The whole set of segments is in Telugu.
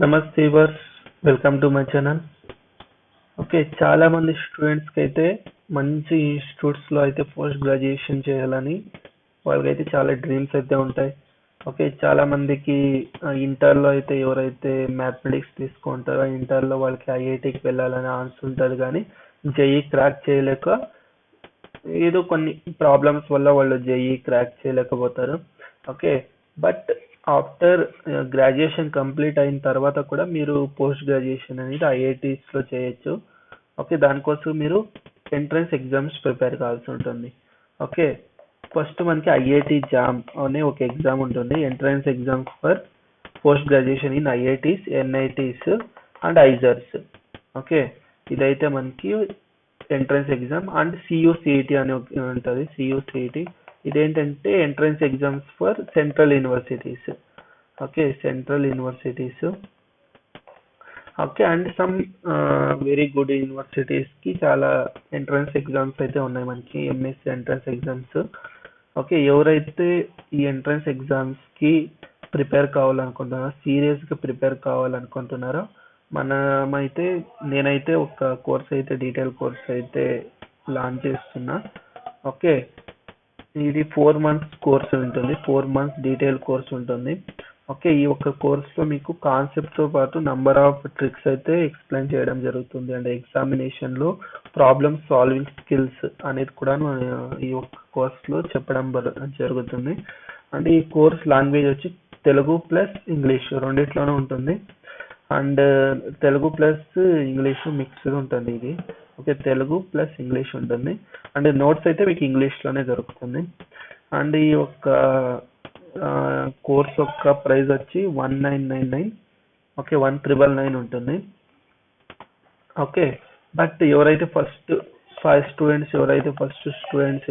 నమస్తే వర్స్, welcome to my channel. Okay, చాలా మంది స్టూడెంట్స్కి అయితే మంచి ఇన్స్టిట్యూట్స్లో అయితే పోస్ట్ గ్రాడ్యుయేషన్ చేయాలని వాళ్ళకైతే చాలా డ్రీమ్స్ అయితే ఉంటాయి. ఓకే, చాలా మందికి ఇంటర్లో అయితే ఎవరైతే మ్యాథమెటిక్స్ తీసుకుంటారో ఇంటర్లో వాళ్ళకి ఐఐటికి వెళ్ళాలని ఆశ ఉంటుంది, కానీ జేఈ క్రాక్ చేయలేక ఏదో కొన్ని ప్రాబ్లమ్స్ వల్ల వాళ్ళు జేఈ క్రాక్ చేయలేకపోతారు. Okay, but after graduation complete అయిన తర్వాత కూడా మీరు పోస్ట్ గ్రాడ్యుయేషన్ అనేది ఐఐటీస్లో చేయొచ్చు. ఓకే, దానికోసం మీరు ఎంట్రన్స్ ఎగ్జామ్స్ ప్రిపేర్ కావాల్సి ఉంటుంది. ఓకే, ఫస్ట్ మనకి ఐఐటి జామ్ అనే ఒక ఎగ్జామ్ ఉంటుంది, entrance exams for post graduation in IITs, NITs and IISERs. Okay, ఇదైతే మనకి ఎంట్రన్స్ ఎగ్జామ్. అండ్ సియుసిఈటి అని ఉంటుంది. సియుసిఈటి ఇదేంటంటే entrance exams for central universities. Okay, central universities. Okay, and some very good యూనివర్సిటీస్కి చాలా ఎంట్రన్స్ ఎగ్జామ్స్ అయితే ఉన్నాయి మనకి, ఎంఎస్సి ఎంట్రన్స్ ఎగ్జామ్స్. ఓకే, ఎవరైతే ఈ ఎంట్రన్స్ ఎగ్జామ్స్కి ప్రిపేర్ కావాలనుకుంటున్నారో, సీరియస్గా ప్రిపేర్ కావాలనుకుంటున్నారో, నేనైతే ఒక కోర్స్ అయితే డీటెయిల్ కోర్స్ అయితే లాంచ్ చేస్తున్నా. ఓకే, ఇది 4 months కోర్స్ ఉంటుంది, 4 months డీటెయిల్ కోర్స్ ఉంటుంది. ఓకే, ఈ ఒక్క కోర్స్లో మీకు కాన్సెప్ట్తో పాటు నంబర్ ఆఫ్ ట్రిక్స్ అయితే ఎక్స్ప్లెయిన్ చేయడం జరుగుతుంది. అండ్ ఎగ్జామినేషన్లో ప్రాబ్లమ్ సాల్వింగ్ స్కిల్స్ అనేది కూడా ఈ ఒక్క కోర్స్లో చెప్పడం జరుగుతుంది. అండ్ ఈ కోర్స్ లాంగ్వేజ్ వచ్చి తెలుగు ప్లస్ ఇంగ్లీష్ రెండిట్లోనూ ఉంటుంది. And Telugu plus English mixed ఉంటుంది ఇది. ఓకే, తెలుగు ప్లస్ ఇంగ్లీష్ ఉంటుంది. అండ్ నోట్స్ అయితే మీకు ఇంగ్లీష్లోనే దొరుకుతుంది. అండ్ ఈ యొక్క కోర్స్ యొక్క ప్రైస్ వచ్చి 1999. ఓకే, 1999 ఉంటుంది. ఓకే, బట్ ఎవరైతే ఫస్ట్ స్టూడెంట్స్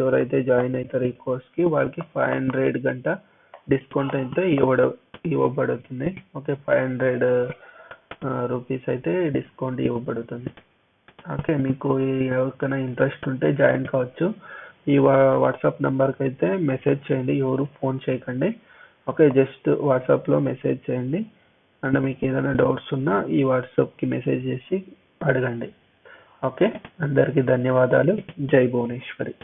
ఎవరైతే జాయిన్ అవుతారో ఈ కోర్స్కి, వాళ్ళకి 500 గంట డిస్కౌంట్ అయితే ఇవ్వబడుతుంది. ఓకే, 500 రూపీస్ అయితే డిస్కౌంట్ ఇవ్వబడుతుంది. ఓకే, మీకు ఎవరికైనా ఇంట్రెస్ట్ ఉంటే జాయిన్ కావచ్చు. ఈ వాట్సాప్ నెంబర్కి అయితే మెసేజ్ చేయండి, ఎవరు ఫోన్ చేయకండి. ఓకే, జస్ట్ వాట్సాప్లో మెసేజ్ చేయండి. అండ్ మీకు ఏదైనా డౌట్స్ ఉన్నా ఈ వాట్సాప్కి మెసేజ్ చేసి అడగండి. ఓకే, అందరికీ ధన్యవాదాలు. జై భువనేశ్వరి.